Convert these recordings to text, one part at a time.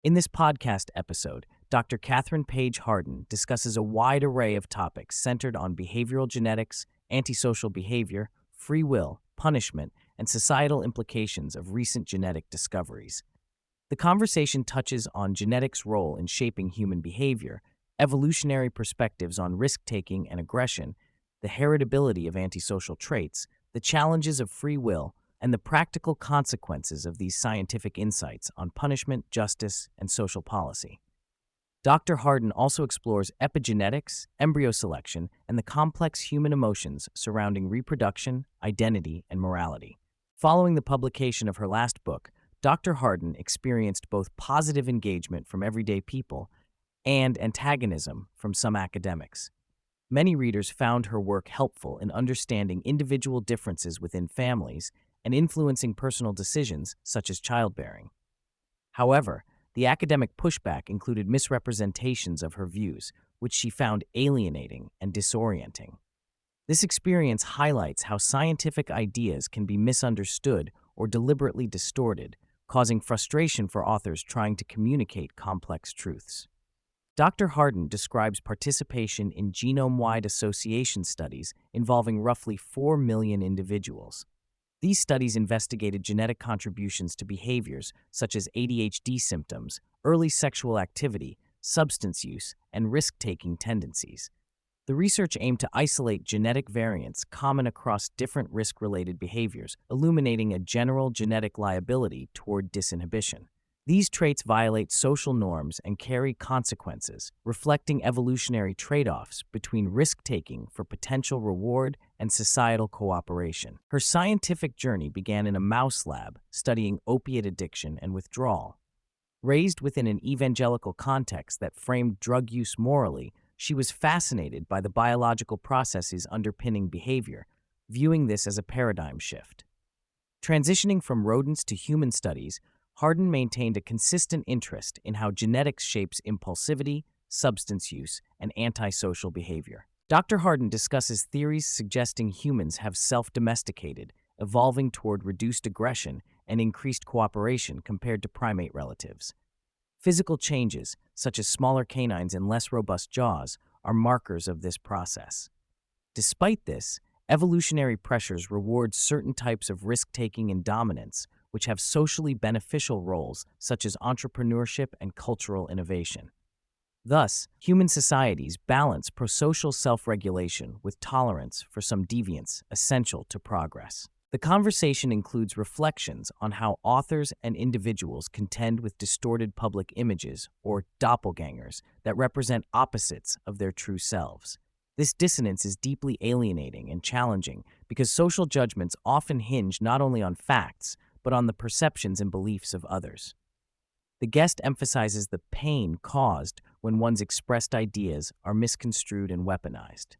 In this podcast episode, Dr. Kathryn Paige Harden discusses a wide array of topics centered on behavioral genetics, antisocial behavior, free will, punishment, and societal implications of recent genetic discoveries. The conversation touches on genetics' role in shaping human behavior, evolutionary perspectives on risk-taking and aggression, the heritability of antisocial traits, the challenges of free will, and the practical consequences of these scientific insights on punishment, justice, and social policy. Dr. Harden also explores epigenetics, embryo selection, and the complex human emotions surrounding reproduction, identity, and morality. Following the publication of her last book, Dr. Harden experienced both positive engagement from everyday people and antagonism from some academics. Many readers found her work helpful in understanding individual differences within families and influencing personal decisions such as childbearing. However, the academic pushback included misrepresentations of her views, which she found alienating and disorienting. This experience highlights how scientific ideas can be misunderstood or deliberately distorted, causing frustration for authors trying to communicate complex truths. Dr. Harden describes participation in genome-wide association studies involving roughly 4 million individuals. These studies investigated genetic contributions to behaviors such as ADHD symptoms, early sexual activity, substance use, and risk-taking tendencies. The research aimed to isolate genetic variants common across different risk-related behaviors, illuminating a general genetic liability toward disinhibition. These traits violate social norms and carry consequences, reflecting evolutionary trade-offs between risk-taking for potential reward and societal cooperation. Her scientific journey began in a mouse lab studying opiate addiction and withdrawal. Raised within an evangelical context that framed drug use morally, she was fascinated by the biological processes underpinning behavior, viewing this as a paradigm shift. Transitioning from rodents to human studies, Harden maintained a consistent interest in how genetics shapes impulsivity, substance use, and antisocial behavior. Dr. Harden discusses theories suggesting humans have self-domesticated, evolving toward reduced aggression and increased cooperation compared to primate relatives. Physical changes, such as smaller canines and less robust jaws, are markers of this process. Despite this, evolutionary pressures reward certain types of risk-taking and dominance, which have socially beneficial roles such as entrepreneurship and cultural innovation. Thus, human societies balance prosocial self-regulation with tolerance for some deviance essential to progress. The conversation includes reflections on how authors and individuals contend with distorted public images, or doppelgangers, that represent opposites of their true selves. This dissonance is deeply alienating and challenging because social judgments often hinge not only on facts, but on the perceptions and beliefs of others. The guest emphasizes the pain caused when one's expressed ideas are misconstrued and weaponized.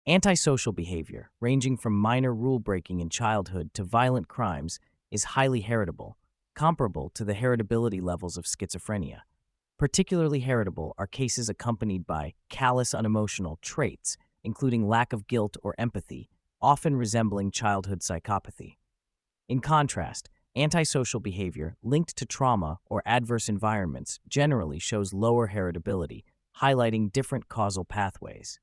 Antisocial behavior, ranging from minor rule-breaking in childhood to violent crimes, is highly heritable, comparable to the heritability levels of schizophrenia. Particularly heritable are cases accompanied by callous unemotional traits, including lack of guilt or empathy, often resembling childhood psychopathy. In contrast, antisocial behavior linked to trauma or adverse environments generally shows lower heritability, highlighting different causal pathways.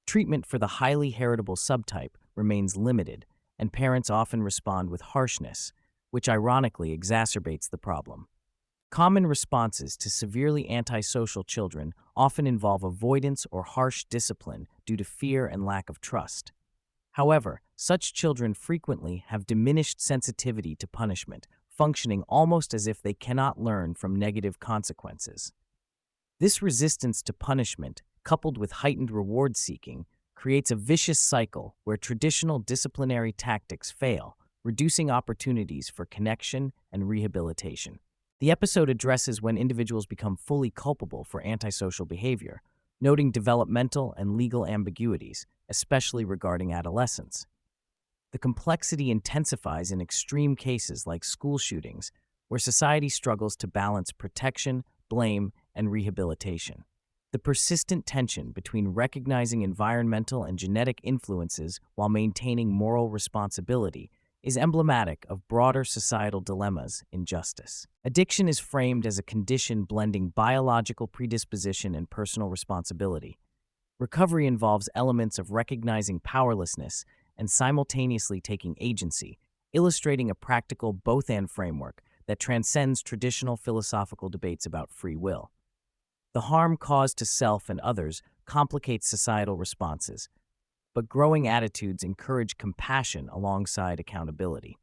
Treatment for the highly heritable subtype remains limited, and parents often respond with harshness, which ironically exacerbates the problem. Common responses to severely antisocial children often involve avoidance or harsh discipline due to fear and lack of trust. However, such children frequently have diminished sensitivity to punishment, functioning almost as if they cannot learn from negative consequences. This resistance to punishment, coupled with heightened reward-seeking, creates a vicious cycle where traditional disciplinary tactics fail, reducing opportunities for connection and rehabilitation. The episode addresses when individuals become fully culpable for antisocial behavior, noting developmental and legal ambiguities, especially regarding adolescence. The complexity intensifies in extreme cases like school shootings, where society struggles to balance protection, blame, and rehabilitation. The persistent tension between recognizing environmental and genetic influences while maintaining moral responsibility is emblematic of broader societal dilemmas in justice. Addiction is framed as a condition blending biological predisposition and personal responsibility. Recovery involves elements of recognizing powerlessness and simultaneously taking agency, illustrating a practical both-and framework that transcends traditional philosophical debates about free will. The harm caused to self and others complicates societal responses, but growing attitudes encourage compassion alongside accountability.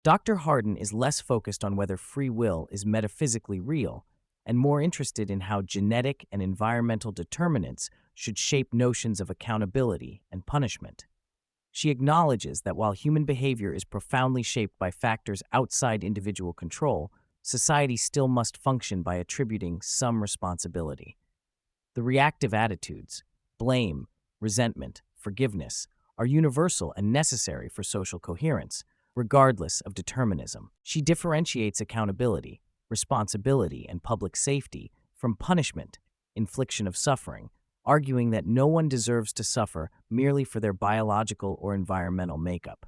Dr. Harden is less focused on whether free will is metaphysically real and more interested in how genetic and environmental determinants should shape notions of accountability and punishment. She acknowledges that while human behavior is profoundly shaped by factors outside individual control, society still must function by attributing some responsibility. The reactive attitudes, blame, resentment, forgiveness, are universal and necessary for social coherence, regardless of determinism. She differentiates accountability, responsibility, and public safety from punishment, infliction of suffering, arguing that no one deserves to suffer merely for their biological or environmental makeup.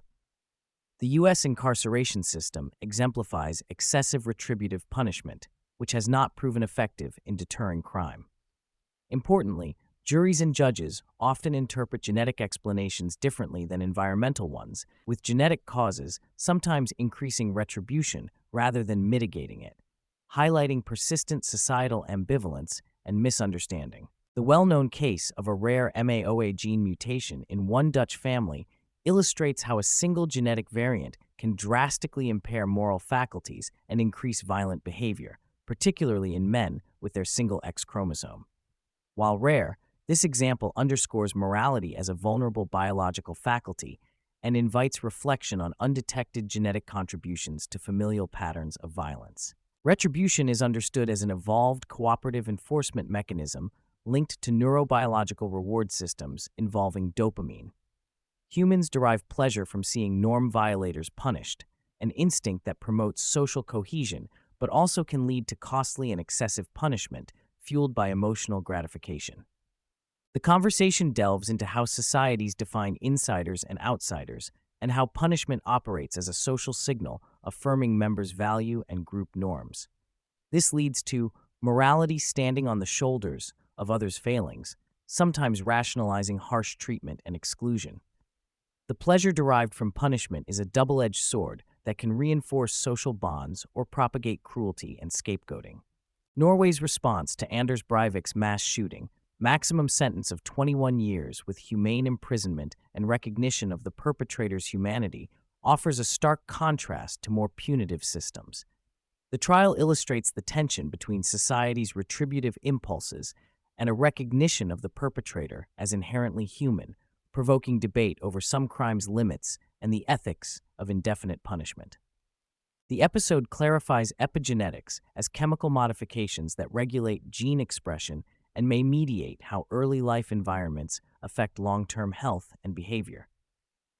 The U.S. incarceration system exemplifies excessive retributive punishment, which has not proven effective in deterring crime. Importantly, juries and judges often interpret genetic explanations differently than environmental ones, with genetic causes sometimes increasing retribution rather than mitigating it, highlighting persistent societal ambivalence and misunderstanding. The well-known case of a rare MAOA gene mutation in one Dutch family illustrates how a single genetic variant can drastically impair moral faculties and increase violent behavior, particularly in men with their single X chromosome. While rare, this example underscores morality as a vulnerable biological faculty and invites reflection on undetected genetic contributions to familial patterns of violence. Retribution is understood as an evolved cooperative enforcement mechanism linked to neurobiological reward systems involving dopamine. Humans derive pleasure from seeing norm violators punished, an instinct that promotes social cohesion but also can lead to costly and excessive punishment fueled by emotional gratification. The conversation delves into how societies define insiders and outsiders, and how punishment operates as a social signal affirming members' value and group norms. This leads to morality standing on the shoulders of others' failings, sometimes rationalizing harsh treatment and exclusion. The pleasure derived from punishment is a double-edged sword that can reinforce social bonds or propagate cruelty and scapegoating. Norway's response to Anders Breivik's mass shooting, maximum sentence of 21 years with humane imprisonment and recognition of the perpetrator's humanity, offers a stark contrast to more punitive systems. The trial illustrates the tension between society's retributive impulses and a recognition of the perpetrator as inherently human, provoking debate over some crimes' limits and the ethics of indefinite punishment. The episode clarifies epigenetics as chemical modifications that regulate gene expression and may mediate how early life environments affect long-term health and behavior.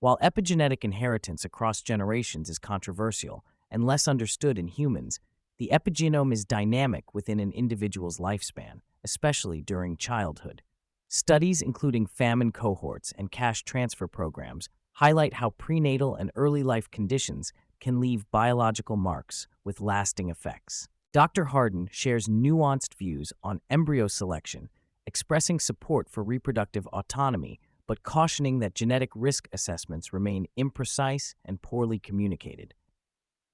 While epigenetic inheritance across generations is controversial and less understood in humans, the epigenome is dynamic within an individual's lifespan, especially during childhood. Studies including famine cohorts and cash transfer programs highlight how prenatal and early life conditions can leave biological marks with lasting effects. Dr. Harden shares nuanced views on embryo selection, expressing support for reproductive autonomy, but cautioning that genetic risk assessments remain imprecise and poorly communicated.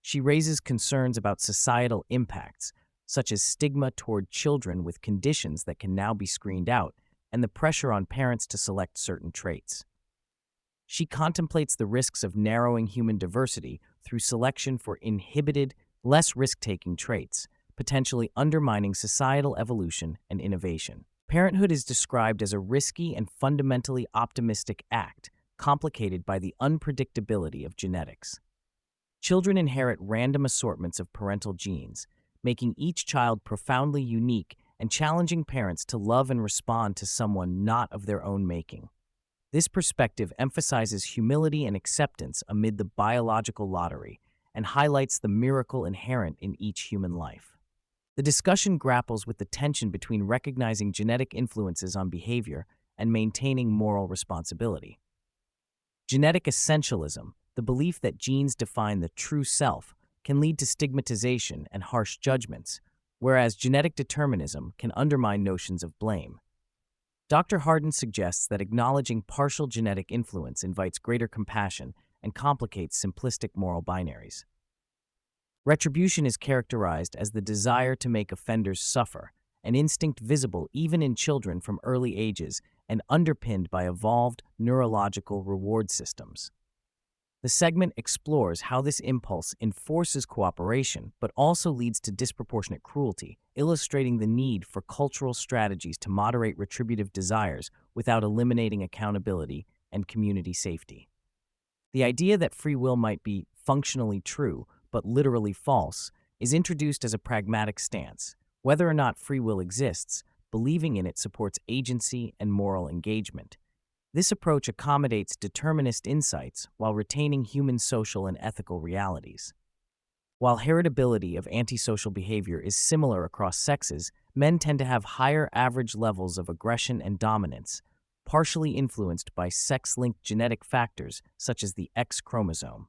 She raises concerns about societal impacts, such as stigma toward children with conditions that can now be screened out, and the pressure on parents to select certain traits. She contemplates the risks of narrowing human diversity through selection for inhibited, less risk-taking traits, potentially undermining societal evolution and innovation. Parenthood is described as a risky and fundamentally optimistic act, complicated by the unpredictability of genetics. Children inherit random assortments of parental genes, making each child profoundly unique and challenging parents to love and respond to someone not of their own making. This perspective emphasizes humility and acceptance amid the biological lottery and highlights the miracle inherent in each human life. The discussion grapples with the tension between recognizing genetic influences on behavior and maintaining moral responsibility. Genetic essentialism, the belief that genes define the true self can lead to stigmatization and harsh judgments, whereas genetic determinism can undermine notions of blame. Dr. Harden suggests that acknowledging partial genetic influence invites greater compassion and complicates simplistic moral binaries. Retribution is characterized as the desire to make offenders suffer, an instinct visible even in children from early ages and underpinned by evolved neurological reward systems. The segment explores how this impulse enforces cooperation but also leads to disproportionate cruelty, illustrating the need for cultural strategies to moderate retributive desires without eliminating accountability and community safety. The idea that free will might be functionally true but literally false is introduced as a pragmatic stance. Whether or not free will exists, believing in it supports agency and moral engagement. This approach accommodates determinist insights while retaining human social and ethical realities. While heritability of antisocial behavior is similar across sexes, men tend to have higher average levels of aggression and dominance, partially influenced by sex-linked genetic factors such as the X chromosome.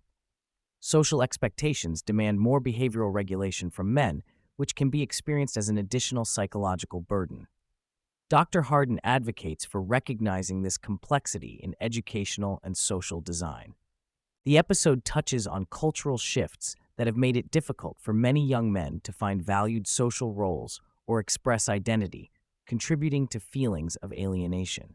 Social expectations demand more behavioral regulation from men, which can be experienced as an additional psychological burden. Dr. Harden advocates for recognizing this complexity in educational and social design. The episode touches on cultural shifts that have made it difficult for many young men to find valued social roles or express identity, contributing to feelings of alienation.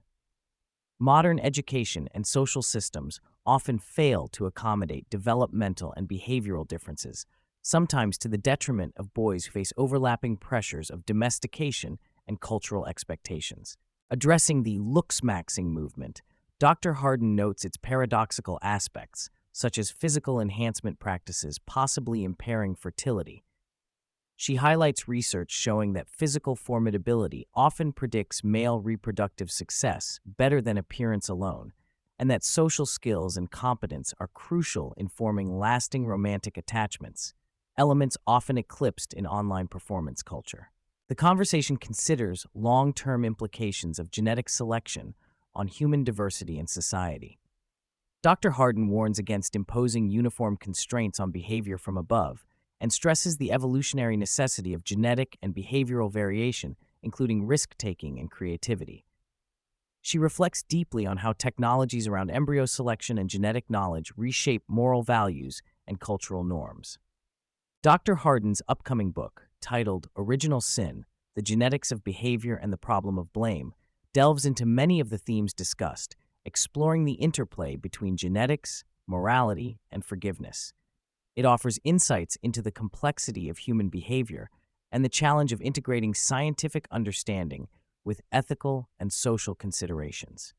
Modern education and social systems often fail to accommodate developmental and behavioral differences, sometimes to the detriment of boys who face overlapping pressures of domestication and cultural expectations. Addressing the Looksmaxing movement, Dr. Harden notes its paradoxical aspects, such as physical enhancement practices possibly impairing fertility. She highlights research showing that physical formidability often predicts male reproductive success better than appearance alone, and that social skills and competence are crucial in forming lasting romantic attachments, elements often eclipsed in online performance culture. The conversation considers long-term implications of genetic selection on human diversity and society. Dr. Harden warns against imposing uniform constraints on behavior from above and stresses the evolutionary necessity of genetic and behavioral variation, including risk-taking and creativity. She reflects deeply on how technologies around embryo selection and genetic knowledge reshape moral values and cultural norms. Dr. Harden's upcoming book, titled Original Sin: The Genetics of Behavior and the Problem of Blame, delves into many of the themes discussed, exploring the interplay between genetics, morality, and forgiveness. It offers insights into the complexity of human behavior and the challenge of integrating scientific understanding with ethical and social considerations.